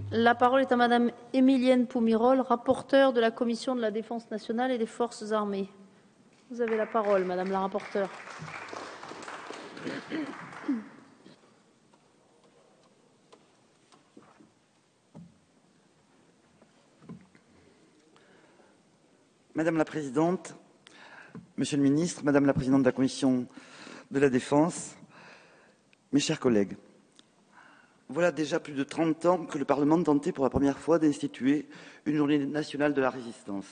La parole est à Madame Émilienne Poumirol, rapporteure de la Commission de la Défense nationale et des Forces armées. Vous avez la parole, Madame la rapporteure. Madame la Présidente, Monsieur le Ministre, Madame la Présidente de la Commission de la Défense, mes chers collègues, voilà déjà plus de 30 ans que le Parlement tentait pour la première fois d'instituer une journée nationale de la résistance.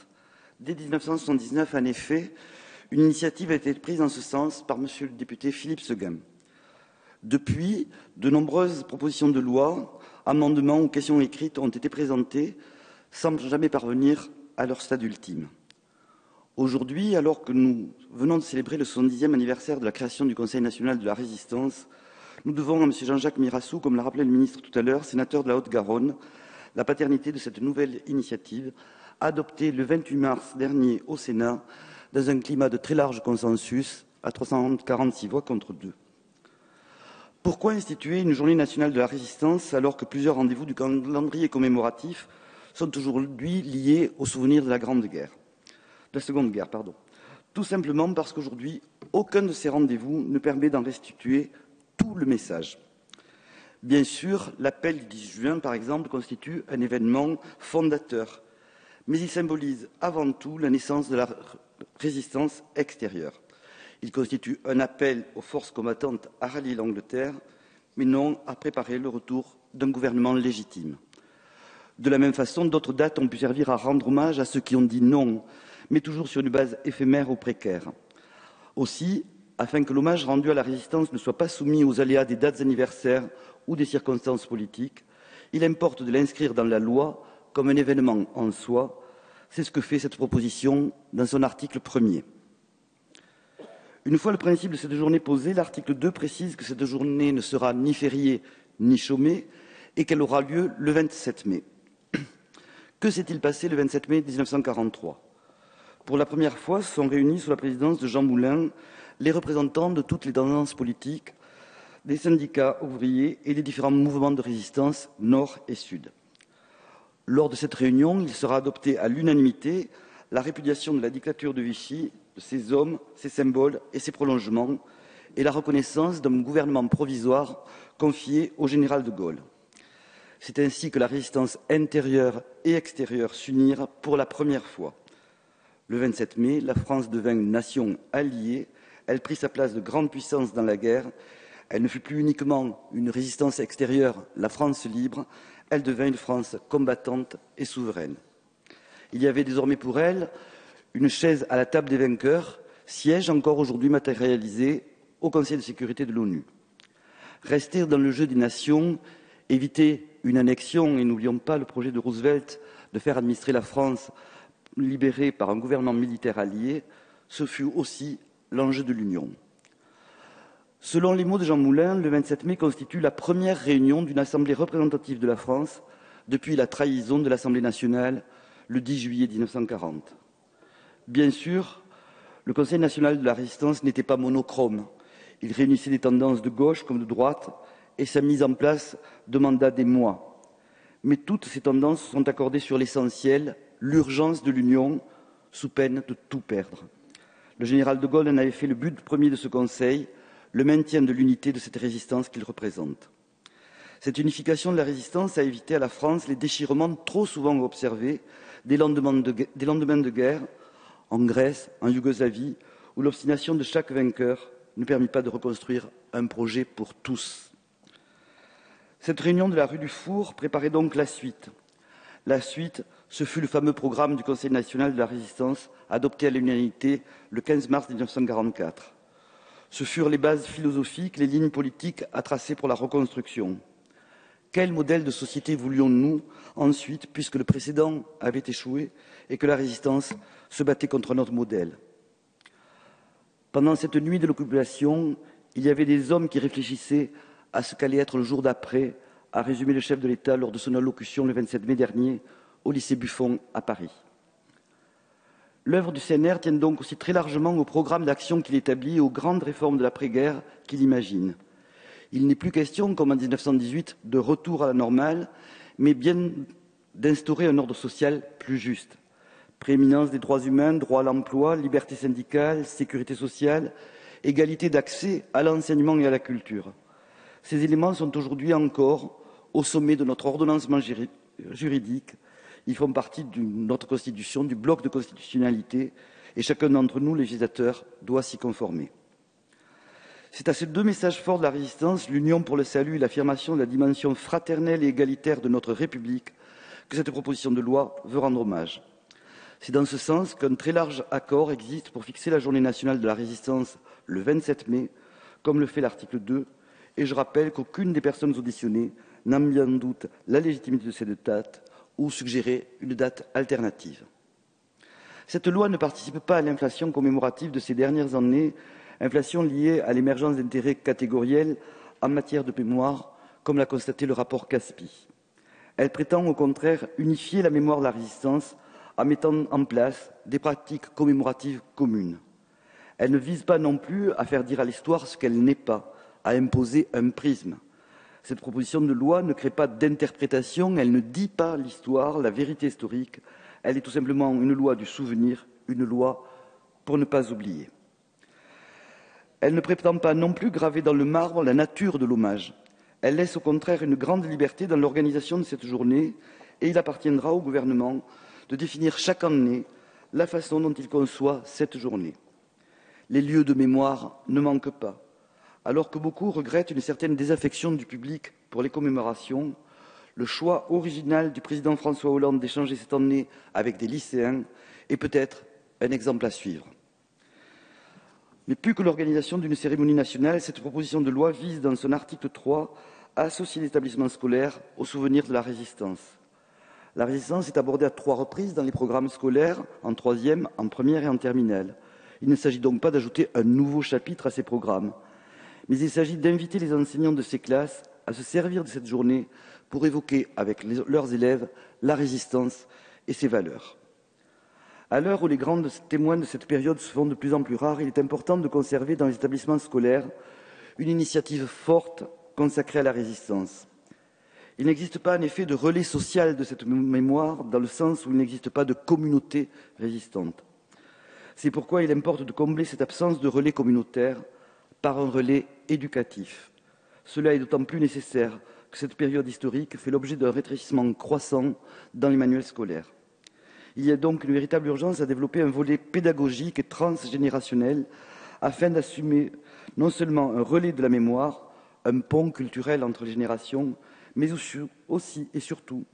Dès 1979, en effet, une initiative a été prise en ce sens par Monsieur le député Philippe Séguin. Depuis, de nombreuses propositions de loi, amendements ou questions écrites ont été présentées sans jamais parvenir à leur stade ultime. Aujourd'hui, alors que nous venons de célébrer le 70e anniversaire de la création du Conseil national de la résistance, nous devons à M. Jean-Jacques Mirassou, comme l'a rappelé le ministre tout à l'heure, sénateur de la Haute-Garonne, la paternité de cette nouvelle initiative, adoptée le 28 mars dernier au Sénat, dans un climat de très large consensus, à 346 voix contre 2. Pourquoi instituer une journée nationale de la résistance alors que plusieurs rendez-vous du calendrier commémoratif sont aujourd'hui liés au souvenir de la Seconde Guerre, Tout simplement parce qu'aujourd'hui, aucun de ces rendez-vous ne permet d'en restituer tout le message. Bien sûr, l'appel du 10 juin, par exemple, constitue un événement fondateur, mais il symbolise avant tout la naissance de la résistance extérieure. Il constitue un appel aux forces combattantes à rallier l'Angleterre, mais non à préparer le retour d'un gouvernement légitime. De la même façon, d'autres dates ont pu servir à rendre hommage à ceux qui ont dit non, mais toujours sur une base éphémère ou précaire. Aussi, afin que l'hommage rendu à la résistance ne soit pas soumis aux aléas des dates anniversaires ou des circonstances politiques, il importe de l'inscrire dans la loi comme un événement en soi. C'est ce que fait cette proposition dans son article 1er. Une fois le principe de cette journée posé, l'article 2 précise que cette journée ne sera ni fériée ni chômée et qu'elle aura lieu le 27 mai. Que s'est-il passé le 27 mai 1943 ? Pour la première fois, se sont réunis sous la présidence de Jean Moulin les représentants de toutes les tendances politiques, des syndicats ouvriers et des différents mouvements de résistance nord et sud. Lors de cette réunion, il sera adopté à l'unanimité la répudiation de la dictature de Vichy, de ses hommes, ses symboles et ses prolongements, et la reconnaissance d'un gouvernement provisoire confié au général de Gaulle. C'est ainsi que la résistance intérieure et extérieure s'unirent pour la première fois. Le 27 mai, la France devint une nation alliée, elle prit sa place de grande puissance dans la guerre, elle ne fut plus uniquement une résistance extérieure, la France libre, elle devint une France combattante et souveraine. Il y avait désormais pour elle une chaise à la table des vainqueurs, siège encore aujourd'hui matérialisé au Conseil de sécurité de l'ONU. Rester dans le jeu des nations, éviter une annexion, et n'oublions pas le projet de Roosevelt de faire administrer la France libérée par un gouvernement militaire allié, ce fut aussi l'enjeu de l'Union. Selon les mots de Jean Moulin, le 27 mai constitue la première réunion d'une assemblée représentative de la France depuis la trahison de l'Assemblée nationale le 10 juillet 1940. Bien sûr, le Conseil national de la résistance n'était pas monochrome. Il réunissait des tendances de gauche comme de droite et sa mise en place demanda des mois. Mais toutes ces tendances sont accordées sur l'essentiel, l'urgence de l'Union, sous peine de tout perdre. Le général de Gaulle en avait fait le but premier de ce Conseil, le maintien de l'unité de cette résistance qu'il représente. Cette unification de la résistance a évité à la France les déchirements trop souvent observés des lendemains de guerre, en Grèce, en Yougoslavie, où l'obstination de chaque vainqueur ne permit pas de reconstruire un projet pour tous. Cette réunion de la rue du Four préparait donc la suite. La suite, ce fut le fameux programme du Conseil national de la résistance, adopté à l'unanimité le 15 mars 1944. Ce furent les bases philosophiques, les lignes politiques à tracer pour la reconstruction. Quel modèle de société voulions-nous ensuite, puisque le précédent avait échoué et que la résistance se battait contre notre modèle? Pendant cette nuit de l'occupation, il y avait des hommes qui réfléchissaient à ce qu'allait être le jour d'après, a résumé le chef de l'État lors de son allocution le 27 mai dernier au lycée Buffon à Paris. L'œuvre du CNR tient donc aussi très largement au programme d'action qu'il établit et aux grandes réformes de l'après-guerre qu'il imagine. Il n'est plus question, comme en 1918, de retour à la normale, mais bien d'instaurer un ordre social plus juste. Prééminence des droits humains, droit à l'emploi, liberté syndicale, sécurité sociale, égalité d'accès à l'enseignement et à la culture. Ces éléments sont aujourd'hui encore au sommet de notre ordonnancement juridique. Ils font partie de notre Constitution, du bloc de constitutionnalité, et chacun d'entre nous, législateurs, doit s'y conformer. C'est à ces deux messages forts de la résistance, l'union pour le salut et l'affirmation de la dimension fraternelle et égalitaire de notre République, que cette proposition de loi veut rendre hommage. C'est dans ce sens qu'un très large accord existe pour fixer la journée nationale de la résistance le 27 mai, comme le fait l'article 2, et je rappelle qu'aucune des personnes auditionnées n'a mis en doute la légitimité de cette date ou suggéré une date alternative. Cette loi ne participe pas à l'inflation commémorative de ces dernières années, inflation liée à l'émergence d'intérêts catégoriels en matière de mémoire, comme l'a constaté le rapport Caspi. Elle prétend au contraire unifier la mémoire de la résistance en mettant en place des pratiques commémoratives communes. Elle ne vise pas non plus à faire dire à l'histoire ce qu'elle n'est pas, à imposer un prisme. Cette proposition de loi ne crée pas d'interprétation, elle ne dit pas l'histoire, la vérité historique. Elle est tout simplement une loi du souvenir, une loi pour ne pas oublier. Elle ne prétend pas non plus graver dans le marbre la nature de l'hommage. Elle laisse au contraire une grande liberté dans l'organisation de cette journée et il appartiendra au gouvernement de définir chaque année la façon dont il conçoit cette journée. Les lieux de mémoire ne manquent pas. Alors que beaucoup regrettent une certaine désaffection du public pour les commémorations, le choix original du président François Hollande d'échanger cette année avec des lycéens est peut-être un exemple à suivre. Mais plus que l'organisation d'une cérémonie nationale, cette proposition de loi vise, dans son article 3, à associer les établissements scolaires au souvenir de la résistance. La résistance est abordée à 3 reprises dans les programmes scolaires, en 3e, en première et en terminale. Il ne s'agit donc pas d'ajouter un nouveau chapitre à ces programmes, mais il s'agit d'inviter les enseignants de ces classes à se servir de cette journée pour évoquer avec leurs élèves la résistance et ses valeurs. À l'heure où les grands témoins de cette période se font de plus en plus rares, il est important de conserver dans les établissements scolaires une initiative forte consacrée à la résistance. Il n'existe pas en effet de relais social de cette mémoire dans le sens où il n'existe pas de communauté résistante. C'est pourquoi il importe de combler cette absence de relais communautaire par un relais éducatif. Cela est d'autant plus nécessaire que cette période historique fait l'objet d'un rétrécissement croissant dans les manuels scolaires. Il y a donc une véritable urgence à développer un volet pédagogique et transgénérationnel afin d'assumer non seulement un relais de la mémoire, un pont culturel entre les générations, mais aussi et surtout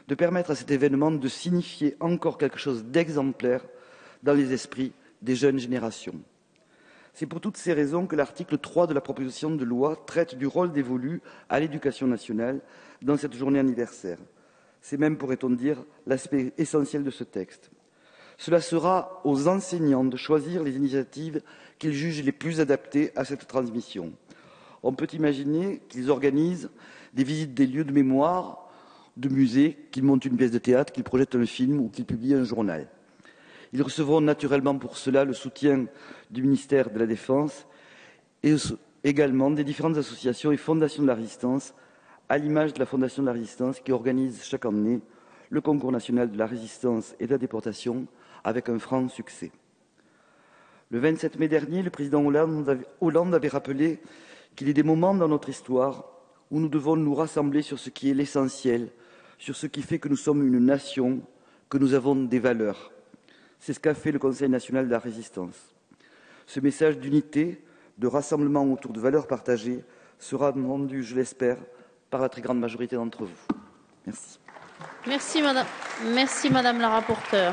de permettre à cet événement de signifier encore quelque chose d'exemplaire dans les esprits des jeunes générations. C'est pour toutes ces raisons que l'article 3 de la proposition de loi traite du rôle dévolu à l'éducation nationale dans cette journée anniversaire. C'est même, pourrait-on dire, l'aspect essentiel de ce texte. Cela sera aux enseignants de choisir les initiatives qu'ils jugent les plus adaptées à cette transmission. On peut imaginer qu'ils organisent des visites des lieux de mémoire, de musées, qu'ils montent une pièce de théâtre, qu'ils projettent un film ou qu'ils publient un journal. Ils recevront naturellement pour cela le soutien du ministère de la Défense et également des différentes associations et fondations de la Résistance, à l'image de la Fondation de la Résistance qui organise chaque année le concours national de la résistance et de la déportation avec un franc succès. Le 27 mai dernier, le président Hollande avait rappelé qu'il y a des moments dans notre histoire où nous devons nous rassembler sur ce qui est l'essentiel, sur ce qui fait que nous sommes une nation, que nous avons des valeurs. C'est ce qu'a fait le Conseil national de la résistance. Ce message d'unité, de rassemblement autour de valeurs partagées, sera rendu, je l'espère, par la très grande majorité d'entre vous. Merci. Merci, madame la rapporteure.